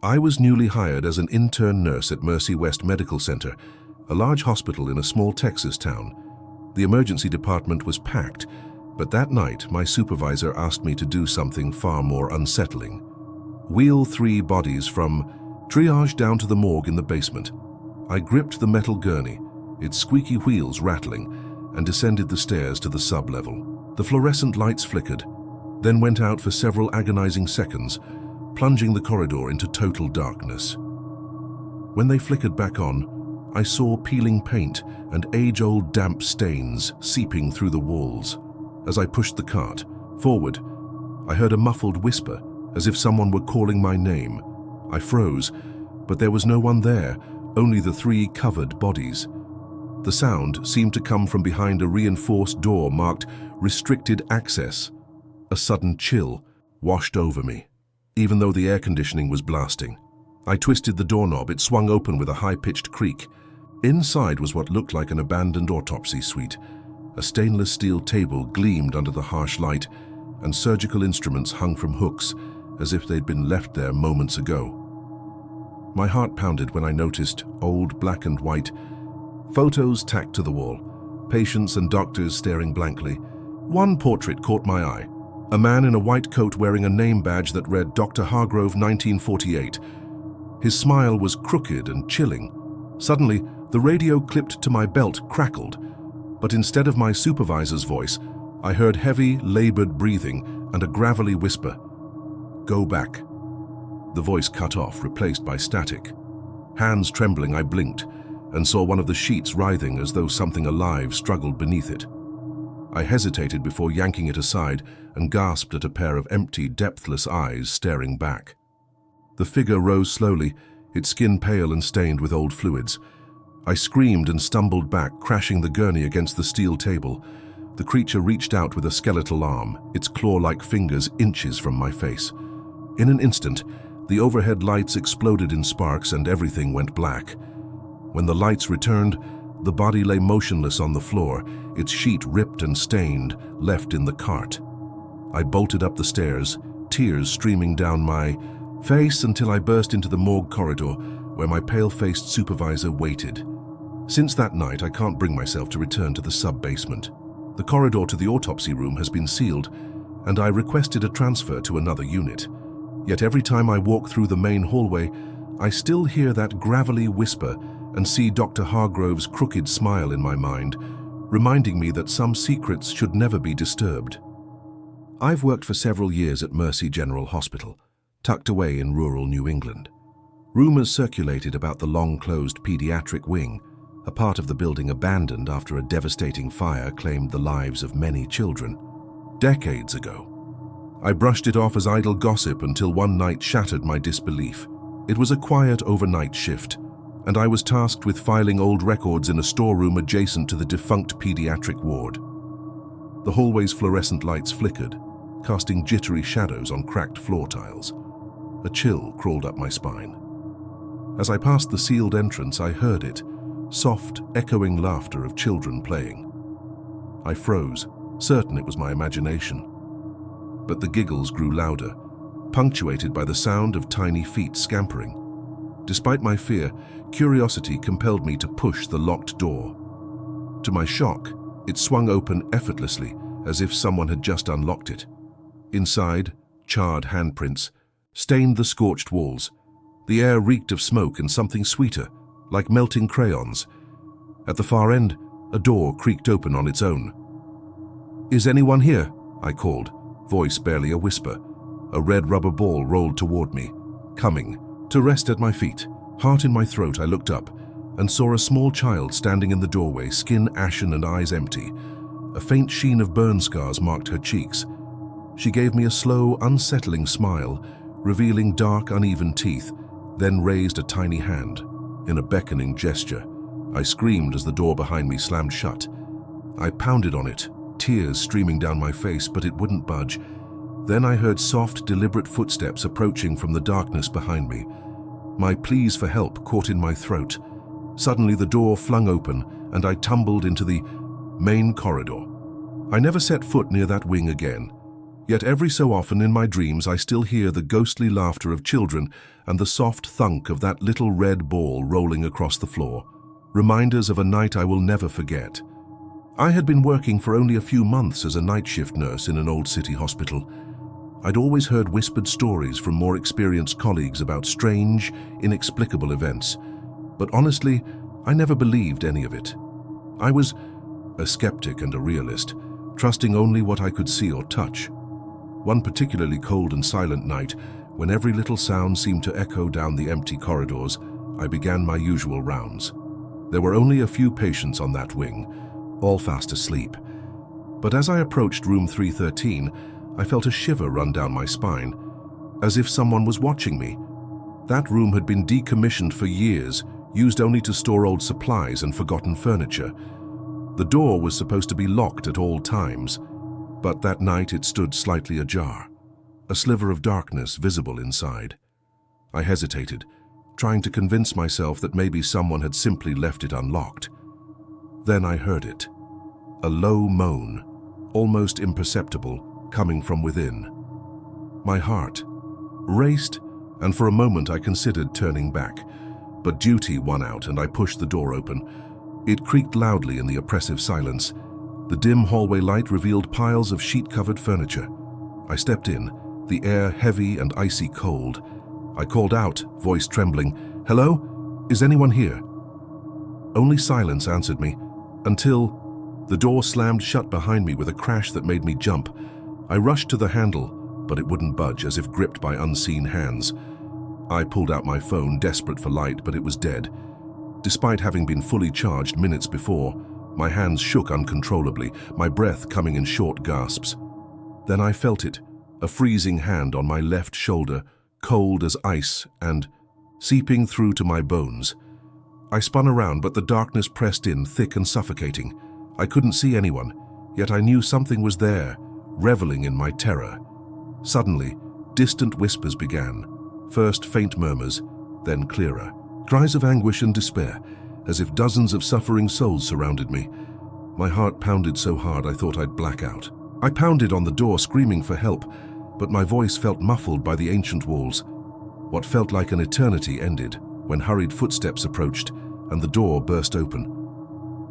I was newly hired as an intern nurse at Mercy West Medical Center, a large hospital in a small Texas town. The emergency department was packed, but that night my supervisor asked me to do something far more unsettling. Wheel 3 bodies from triage down to the morgue in the basement. I gripped the metal gurney, its squeaky wheels rattling, and descended the stairs to the sub-level. The fluorescent lights flickered, then went out for several agonizing seconds, plunging the corridor into total darkness. When they flickered back on, I saw peeling paint and age-old damp stains seeping through the walls. As I pushed the cart forward, I heard a muffled whisper, as if someone were calling my name. I froze, but there was no one there, only the 3 covered bodies. The sound seemed to come from behind a reinforced door marked "Restricted Access." A sudden chill washed over me, even though the air conditioning was blasting. I twisted the doorknob. It swung open with a high-pitched creak. Inside was what looked like an abandoned autopsy suite. A stainless steel table gleamed under the harsh light, and surgical instruments hung from hooks, as if they'd been left there moments ago. My heart pounded when I noticed old black and white photos tacked to the wall, patients and doctors staring blankly. One portrait caught my eye. A man in a white coat wearing a name badge that read Dr. Hargrove 1948. His smile was crooked and chilling. Suddenly, the radio clipped to my belt crackled, but instead of my supervisor's voice, I heard heavy, labored breathing and a gravelly whisper. "Go back." The voice cut off, replaced by static. Hands trembling, I blinked and saw one of the sheets writhing as though something alive struggled beneath it. I hesitated before yanking it aside and gasped at a pair of empty, depthless eyes staring back. The figure rose slowly, its skin pale and stained with old fluids. I screamed and stumbled back, crashing the gurney against the steel table. The creature reached out with a skeletal arm, its claw-like fingers inches from my face. In an instant, the overhead lights exploded in sparks and everything went black. When the lights returned, the body lay motionless on the floor, its sheet ripped and stained, left in the cart. I bolted up the stairs, tears streaming down my face until I burst into the morgue corridor, where my pale-faced supervisor waited. Since that night, I can't bring myself to return to the sub-basement. The corridor to the autopsy room has been sealed, and I requested a transfer to another unit. Yet every time I walk through the main hallway, I still hear that gravelly whisper and see Dr. Hargrove's crooked smile in my mind, reminding me that some secrets should never be disturbed. I've worked for several years at Mercy General Hospital, tucked away in rural New England. Rumors circulated about the long-closed pediatric wing, a part of the building abandoned after a devastating fire claimed the lives of many children. Decades ago. I brushed it off as idle gossip until one night shattered my disbelief. It was a quiet overnight shift, and I was tasked with filing old records in a storeroom adjacent to the defunct pediatric ward. The hallway's fluorescent lights flickered, casting jittery shadows on cracked floor tiles. A chill crawled up my spine. As I passed the sealed entrance, I heard it, soft, echoing laughter of children playing. I froze, certain it was my imagination. But the giggles grew louder, punctuated by the sound of tiny feet scampering. Despite my fear, curiosity compelled me to push the locked door. To my shock, it swung open effortlessly, as if someone had just unlocked it. Inside, charred handprints stained the scorched walls. The air reeked of smoke and something sweeter, like melting crayons. At the far end, a door creaked open on its own. "Is anyone here?" I called, voice barely a whisper. A red rubber ball rolled toward me, coming to rest at my feet. Heart in my throat, I looked up and saw a small child standing in the doorway, skin ashen and eyes empty. A faint sheen of burn scars marked her cheeks. She gave me a slow, unsettling smile, revealing dark, uneven teeth, then raised a tiny hand. In a beckoning gesture, I screamed as the door behind me slammed shut. I pounded on it, tears streaming down my face, but it wouldn't budge. Then I heard soft, deliberate footsteps approaching from the darkness behind me. My pleas for help caught in my throat. Suddenly the door flung open, and I tumbled into the main corridor. I never set foot near that wing again. Yet every so often in my dreams I still hear the ghostly laughter of children and the soft thunk of that little red ball rolling across the floor. Reminders of a night I will never forget. I had been working for only a few months as a night shift nurse in an old city hospital. I'd always heard whispered stories from more experienced colleagues about strange, inexplicable events. But honestly, I never believed any of it. I was a skeptic and a realist, trusting only what I could see or touch. One particularly cold and silent night, when every little sound seemed to echo down the empty corridors, I began my usual rounds. There were only a few patients on that wing, all fast asleep. But as I approached room 313, I felt a shiver run down my spine, as if someone was watching me. That room had been decommissioned for years, used only to store old supplies and forgotten furniture. The door was supposed to be locked at all times, but that night it stood slightly ajar, a sliver of darkness visible inside. I hesitated, trying to convince myself that maybe someone had simply left it unlocked. Then I heard it, a low moan, almost imperceptible, coming from within. My heart raced, and for a moment I considered turning back, but duty won out and I pushed the door open. It creaked loudly in the oppressive silence. The dim hallway light revealed piles of sheet-covered furniture. I stepped in, the air heavy and icy cold. I called out, voice trembling, "Hello? Is anyone here?" Only silence answered me, until the door slammed shut behind me with a crash that made me jump. I rushed to the handle, but it wouldn't budge, as if gripped by unseen hands. I pulled out my phone, desperate for light, but it was dead. Despite having been fully charged minutes before, my hands shook uncontrollably, my breath coming in short gasps. Then I felt it, a freezing hand on my left shoulder, cold as ice and seeping through to my bones. I spun around, but the darkness pressed in, thick and suffocating. I couldn't see anyone, yet I knew something was there, reveling in my terror. Suddenly, distant whispers began, first faint murmurs, then clearer. Cries of anguish and despair, as if dozens of suffering souls surrounded me. My heart pounded so hard I thought I'd black out. I pounded on the door, screaming for help, but my voice felt muffled by the ancient walls. What felt like an eternity ended when hurried footsteps approached and the door burst open.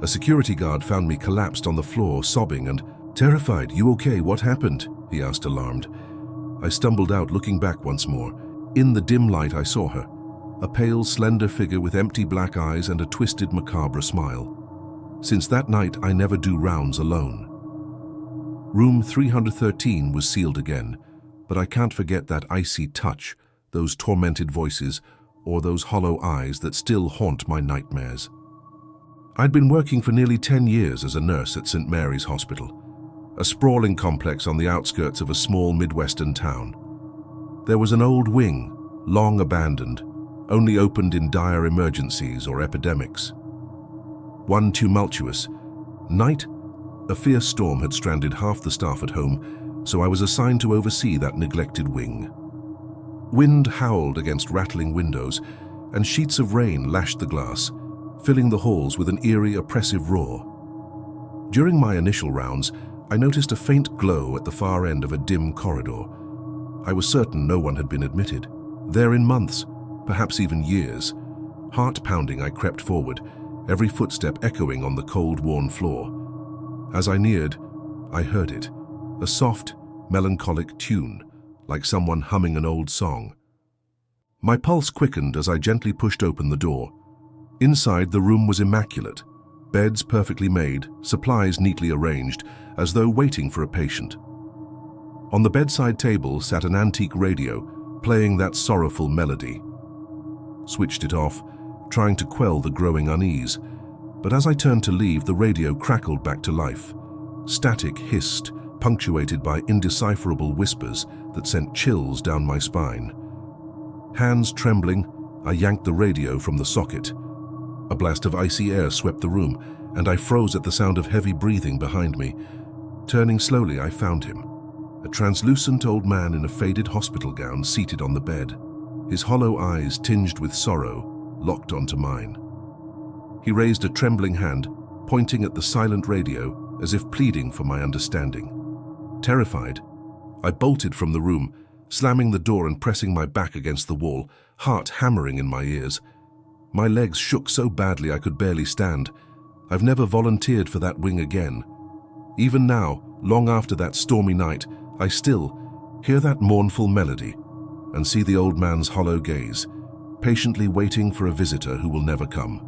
A security guard found me collapsed on the floor, sobbing and terrified. "You okay? What happened?" he asked, alarmed. I stumbled out, looking back once more. In the dim light I saw her, a pale, slender figure with empty black eyes and a twisted, macabre smile. Since that night, I never do rounds alone. Room 313 was sealed again, but I can't forget that icy touch, those tormented voices, or those hollow eyes that still haunt my nightmares. I'd been working for nearly 10 years as a nurse at St. Mary's Hospital, a sprawling complex on the outskirts of a small Midwestern town. There was an old wing, long abandoned, only opened in dire emergencies or epidemics. One tumultuous night, a fierce storm had stranded half the staff at home, so I was assigned to oversee that neglected wing. Wind howled against rattling windows, and sheets of rain lashed the glass, filling the halls with an eerie, oppressive roar. During my initial rounds, I noticed a faint glow at the far end of a dim corridor. I was certain no one had been admitted. There in months, perhaps even years. Heart pounding, I crept forward, every footstep echoing on the cold, worn floor. As I neared, I heard it, a soft, melancholic tune, like someone humming an old song. My pulse quickened as I gently pushed open the door. Inside, the room was immaculate, beds perfectly made, supplies neatly arranged, as though waiting for a patient. On the bedside table sat an antique radio, playing that sorrowful melody. Switched it off, trying to quell the growing unease, but as I turned to leave, the radio crackled back to life. Static hissed, punctuated by indecipherable whispers that sent chills down my spine. Hands trembling, I yanked the radio from the socket. A blast of icy air swept the room, and I froze at the sound of heavy breathing behind me. Turning slowly, I found him, a translucent old man in a faded hospital gown seated on the bed, his hollow eyes tinged with sorrow, locked onto mine. He raised a trembling hand, pointing at the silent radio as if pleading for my understanding. Terrified, I bolted from the room, slamming the door and pressing my back against the wall, heart hammering in my ears. My legs shook so badly I could barely stand. I've never volunteered for that wing again. Even now, long after that stormy night, I still hear that mournful melody and see the old man's hollow gaze, patiently waiting for a visitor who will never come.